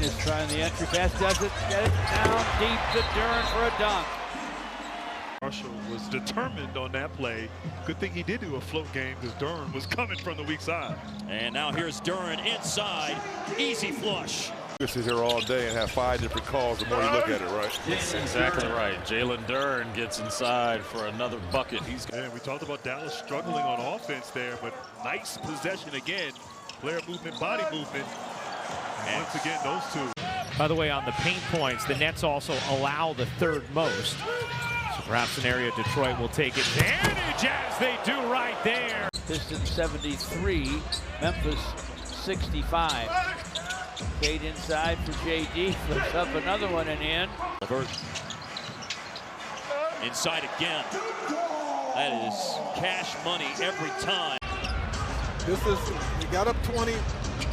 is trying the entry pass, does it, get it down deep to Duren for a dunk. Marshall was determined on that play. Good thing he did do a float game because Duren was coming from the weak side. And now here's Duren inside, easy flush. You sit here all day and have 5 different calls the more you look at it, right? That's exactly right. Jalen Duren gets inside for another bucket. And we talked about Dallas struggling on offense there, but nice possession again. Player movement, body movement. And once again, those two. By the way, on the paint points, the Nets also allow the third most. So perhaps an area Detroit will take advantage, as they do right there. Pistons 73, Memphis 65. Cade inside for JD, flips up another one and in. LeVert inside again. That is cash money every time. This is, you got up 20,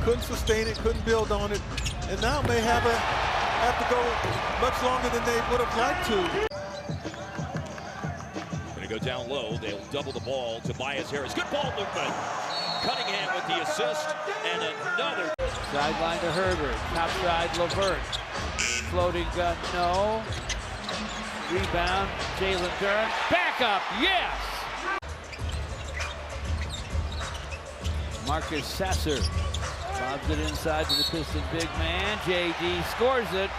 couldn't sustain it, couldn't build on it, and now may have to go much longer than they would have liked to. Going to go down low. They'll double the ball. Tobias Harris. Good ball movement. Cunningham with the assist and another. Sideline to Herbert. Top side LeVert. Floating gun, no. Rebound, Jalen Duren. Back up, yes! Marcus Sasser lobs it inside to the Piston big man. JD scores it.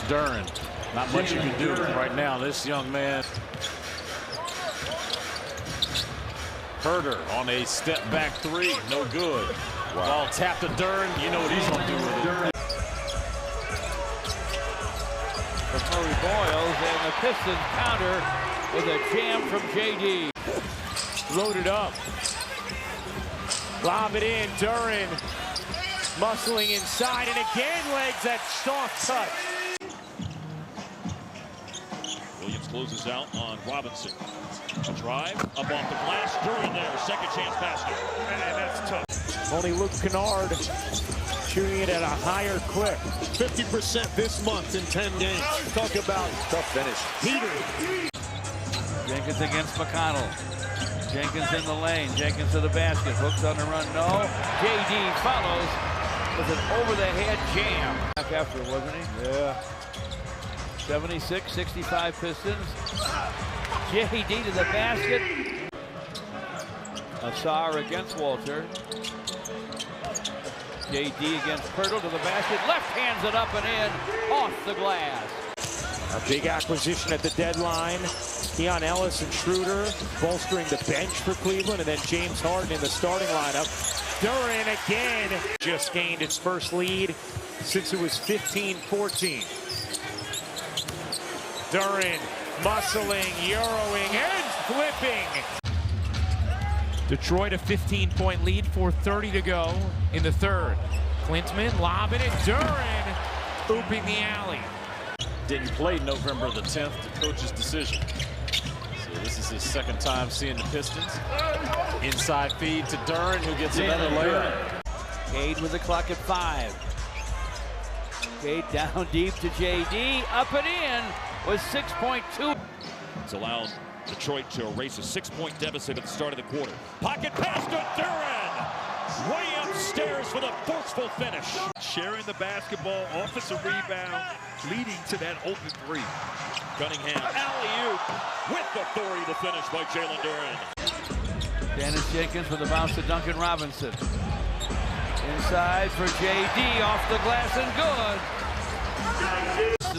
Duren, not much you can do right now. This young man. Herder on a step back three, no good. Wow. Ball tapped to Duren, you know what he's going to do with it. Murray Boyles, and the Pistons counter with a jam from JD. Loaded up. Lob it in, Duren muscling inside, and again legs that soft touch. Williams closes out on Robinson. A drive up off the glass. Duren there, second chance basket. And that's tough. Only Luke Kennard shooting it at a higher clip. 50% this month in 10 games. Talk about Tough finish. Peter. Jenkins against McConnell. Jenkins in the lane. Jenkins to the basket. Hooks on the run, no. JD follows with an over-the-head jam. Back after, wasn't he? Yeah. 76-65 Pistons. JD to the basket. Assar against Walter. JD against Pirtle to the basket. Left hands it up and in. Off the glass. A big acquisition at the deadline. Keon Ellis and Schroeder bolstering the bench for Cleveland, and then James Harden in the starting lineup. Duren again just gained its first lead since it was 15-14. Duren muscling, euroing, and flipping. Detroit a 15-point lead, 4:30 to go in the third. Klintman lobbing it, Duren ooping the alley. Didn't play November the 10th, the coach's decision. So this is his second time seeing the Pistons. Inside feed to Duren, who gets another layup. Cade with the clock at 5. Cade down deep to JD, up and in with 6.2. It's allowed Detroit to erase a 6-point deficit at the start of the quarter. Pocket pass to Duren. Way upstairs with a forceful finish. Sharing the basketball, offensive rebound, leading to that open three. Cunningham, alley-oop with authority to finish by Jalen Duren. Dennis Jenkins with the bounce to Duncan Robinson. Inside for JD, off the glass and good.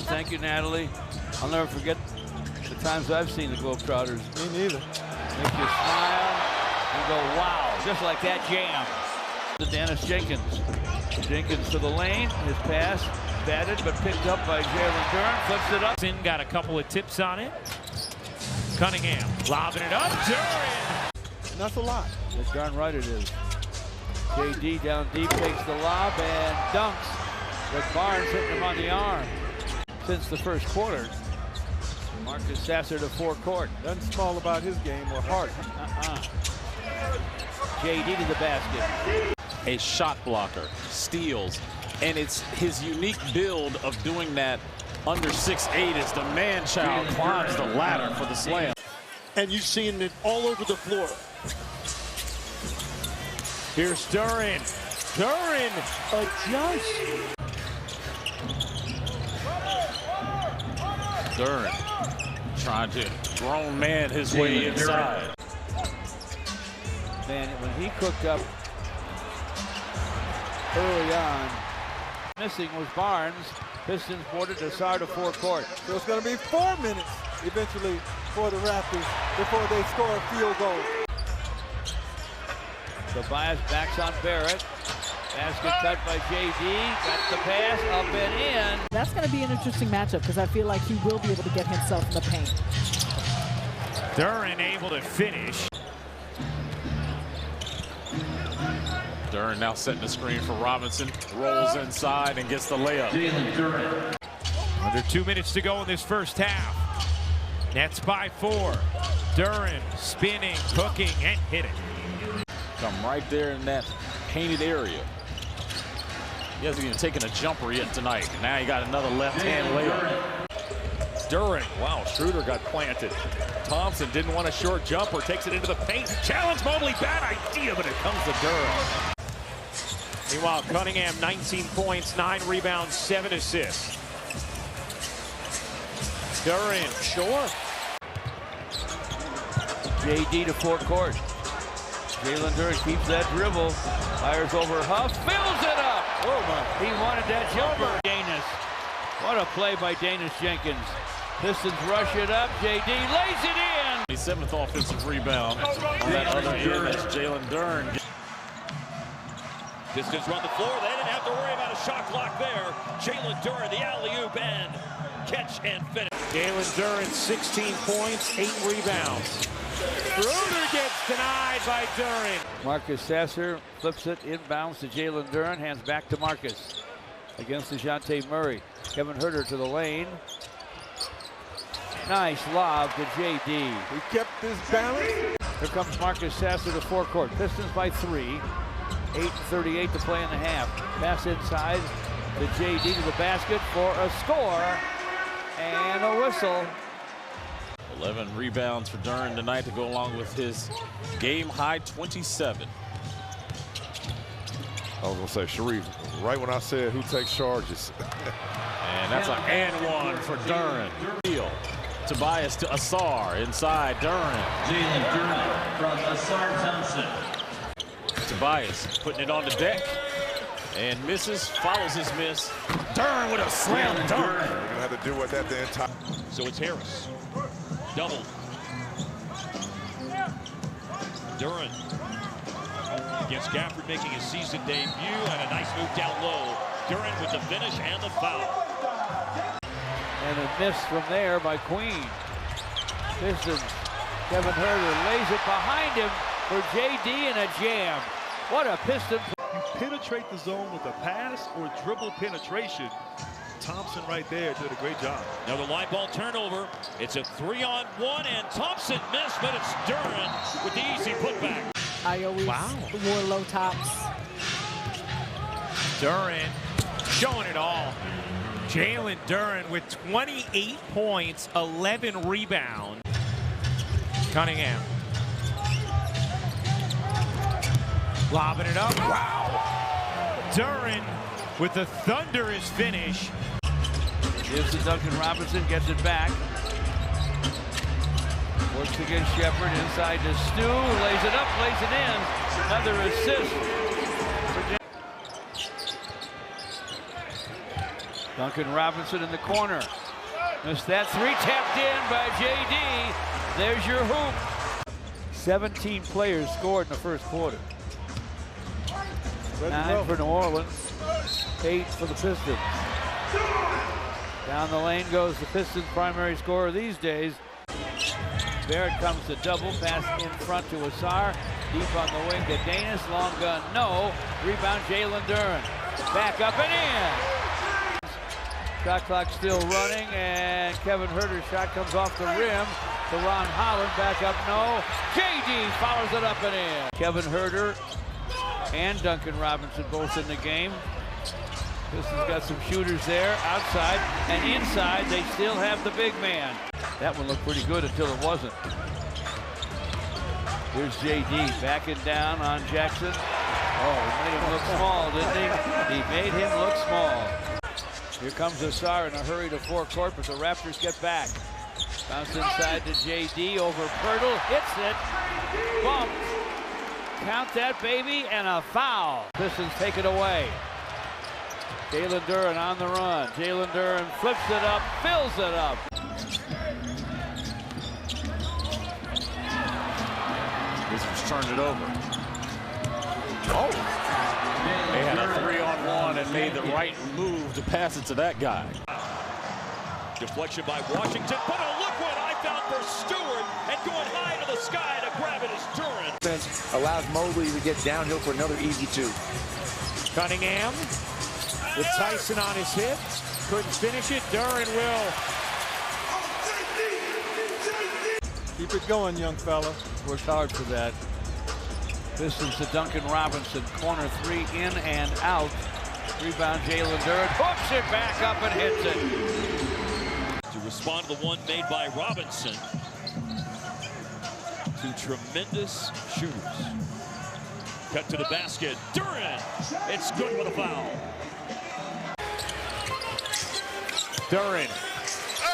Thank you, Natalie. I'll never forget the times I've seen the Globetrotters. Me neither. Make you smile and go, wow, just like that jam. To Dennis Jenkins. Jenkins to the lane. His pass batted but picked up by Jalen Duren. Flips it up. Got a couple of tips on it. Cunningham lobbing it up. Duren. And that's a lot. That's darn right it is. JD down deep, takes the lob and dunks. But Barnes hitting him on the arm. Since the first quarter. Marcus Sasser to forecourt. Nothing small about his game or heart. JD to the basket. A shot blocker, steals, and it's his unique build of doing that under 6'8" as the man-child climbs the ladder for the slam. And you've seen it all over the floor. Here's Duren. Duren adjusts. Duren trying to grown man his way inside. Man, when he cooked up early on, missing was Barnes. Pistons boarded Desar to forecourt. So it's going to be 4 minutes eventually for the Raptors before they score a field goal. Tobias backs on Barrett. Basket cut by JD. Got the pass up and in. That's going to be an interesting matchup because I feel like he will be able to get himself in the paint. Duren able to finish. Duren now setting the screen for Robinson. Rolls inside and gets the layup. Jalen Duren. Under 2 minutes to go in this first half. Nets by 4. Duren spinning, cooking, and hitting. Come right there in that painted area. He hasn't even taken a jumper yet tonight. Now he got another left-hand layup. Duren, wow, Schroeder got planted. Thompson didn't want a short jumper, takes it into the paint. Challenge Mobley, bad idea, but it comes to Duren. Meanwhile, Cunningham, 19 points, 9 rebounds, 7 assists. Duren, sure. JD to forecourt. Jalen Duren keeps that dribble. Fires over Huff, fills it up. Oh my! He wanted that jumper. Danis. What a play by Danis Jenkins. Pistons rush it up. JD lays it in. The 7th offensive rebound on that other end. That's Jalen Duren. Pistons run the floor. They didn't have to worry about a shot clock there. Jalen Duren, the alley-oop and catch and finish. Jalen Duren, 16 points, 8 rebounds. Schroeder gets denied by Duren. Marcus Sasser flips it inbounds to Jalen Duren. Hands back to Marcus. Against DeJounte Murray. Kevin Huerter to the lane. Nice lob to JD. He kept his balance. Here comes Marcus Sasser to forecourt. Pistons by 3. 8:38 to play in the half. Pass inside to JD to the basket for a score and a whistle. 11 rebounds for Duren tonight to go along with his game-high 27. I was going to say, Sharif, right when I said who takes charges. And that's an and one for Duren. Tobias to Asar inside Duren. Jalen Duren from Asar Thompson. Tobias putting it on the deck and misses, follows his miss. Duren with a slam dunk. We're going to have to deal with that the entire. So it's Harris. Double. Duren against Gafford making his season debut and a nice move down low. Duren with the finish and the foul. And a miss from there by Queen. Pistons. Kevin Huerter lays it behind him for JD and a jam. What a Piston. You penetrate the zone with a pass or dribble penetration. Thompson right there did a great job. Another line ball turnover. It's a 3-on-1 and Thompson missed, but it's Duren with the easy putback. I always wore low tops. Duren showing it all. Jalen Duren with 28 points, 11 rebounds. Cunningham. Lobbing it up. Wow. Duren with the thunderous finish. Gives to Duncan Robinson, gets it back. Works against Shepard, inside to Stu, lays it up, lays it in. Another assist. Duncan Robinson in the corner. Missed that 3, tapped in by JD. There's your hoop. 17 players scored in the first quarter. 9 for New Orleans, 8 for the Pistons. Down the lane goes the Pistons' primary scorer these days. Barrett comes to double, pass in front to Asar. Deep on the wing to Danis, long gun, no. Rebound Jalen Duren. Back up and in. Shot clock still running, and Kevin Huerter's shot comes off the rim to Ron Holland. Back up, no. JD follows it up and in. Kevin Huerter and Duncan Robinson both in the game. Pistons got some shooters there, outside and inside. They still have the big man. That one looked pretty good until it wasn't. Here's JD backing down on Jackson. Oh, he made him look small, didn't he? He made him look small. Here comes Asar in a hurry to forecourt, but the Raptors get back. Bounce inside to JD over Pirtle, hits it, bumped. Count that, baby, and a foul. Pistons take it away. Jalen Duren on the run. Jalen Duren flips it up, fills it up. Wizards turned it over. Oh! They had a 3-on-1 and made the right move to pass it to that guy. Deflection by Washington, but a look what I found for Stewart, and going high to the sky to grab it is Duren. Allows Mobley to get downhill for another easy two. Cunningham with Tyson on his hip. Couldn't finish it. Duren will. Keep it going, young fella. Worked hard for that. Pistons to Duncan Robinson. Corner three, in and out. Rebound, Jalen Duren. Hooks it back up and hits it. To respond to the one made by Robinson. Two tremendous shooters. Cut to the basket. Duren. It's good with a foul. Duren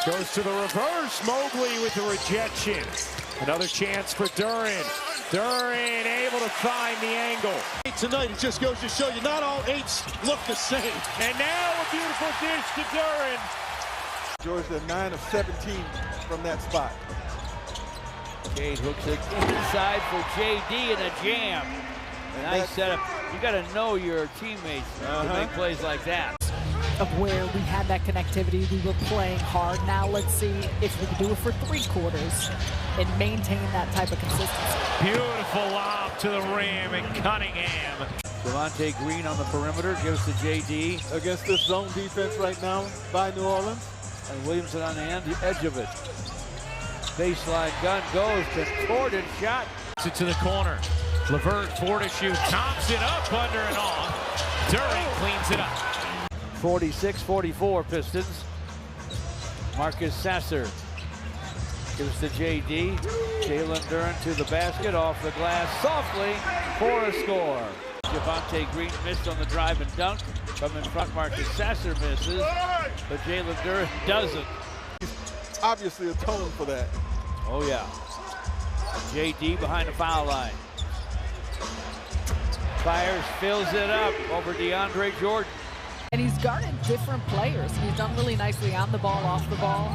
goes to the reverse. Mobley with the rejection. Another chance for Duren. Duren able to find the angle. Tonight, it just goes to show you not all eights look the same. And now a beautiful dish to Duren. George, they're 9 of 17 from that spot. Cade hooks it inside for JD in a jam. Nice setup. You got to know your teammates to make plays like that. Of where we had that connectivity, we were playing hard. Now let's see if we can do it for 3 quarters and maintain that type of consistency. Beautiful lob to the rim, and Cunningham. Devontae Green on the perimeter, gives to JD. Against this zone defense right now by New Orleans. And Williamson on the edge of it. Baseline gun goes, contorted shot. To the corner. LeVert, 4 to shoot. Thompson up, under and off. Duren cleans it up. 46-44 Pistons. Marcus Sasser gives to JD. Jalen Duren to the basket, off the glass softly for a score. Devontae Green missed on the drive and dunk. From in front, Marcus Sasser misses, but Jalen Duren doesn't. Obviously atoned for that. Oh yeah. JD behind the foul line. Fires, fills it up over DeAndre Jordan. And he's guarded different players. He's done really nicely on the ball, off the ball.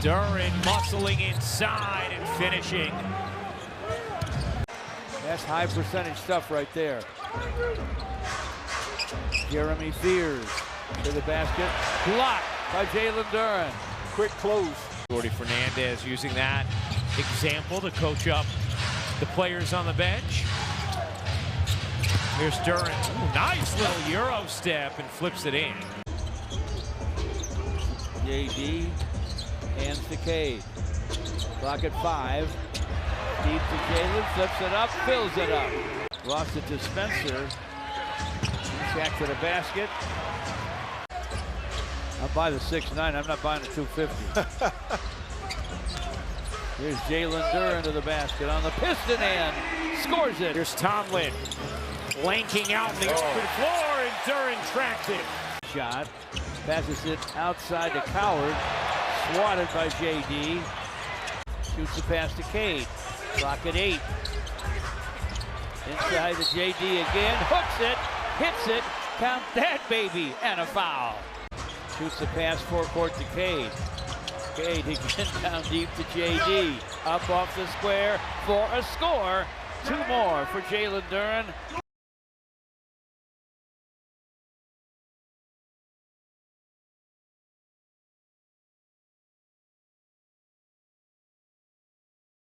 Duren muscling inside and finishing. That's high percentage stuff right there. Jeremy Fears to the basket. Blocked by Jalen Duren. Quick close. Jordy Fernandez using that example to coach up the players on the bench. Here's Duren. Ooh, nice little Euro step and flips it in. JD hands to Cade. Clock at 5. Deep to Jalen, flips it up, fills it up. Lost it to Spencer. Shaq to the basket. I'll buy the 6'9", I'm not buying the 250. Here's Jalen Duren to the basket on the piston end. Scores it. Here's Tomlin. Lanking out in the open floor, and Duren tracked it. Shot. Passes it outside to Coward. Swatted by JD. Shoots the pass to Cade. Clock at 8. Inside to JD again. Hooks it. Hits it. Count that, baby. And a foul. Shoots the pass forecourt to Cade. Cade again down deep to JD. Up off the square for a score. 2 more for Jalen Duren.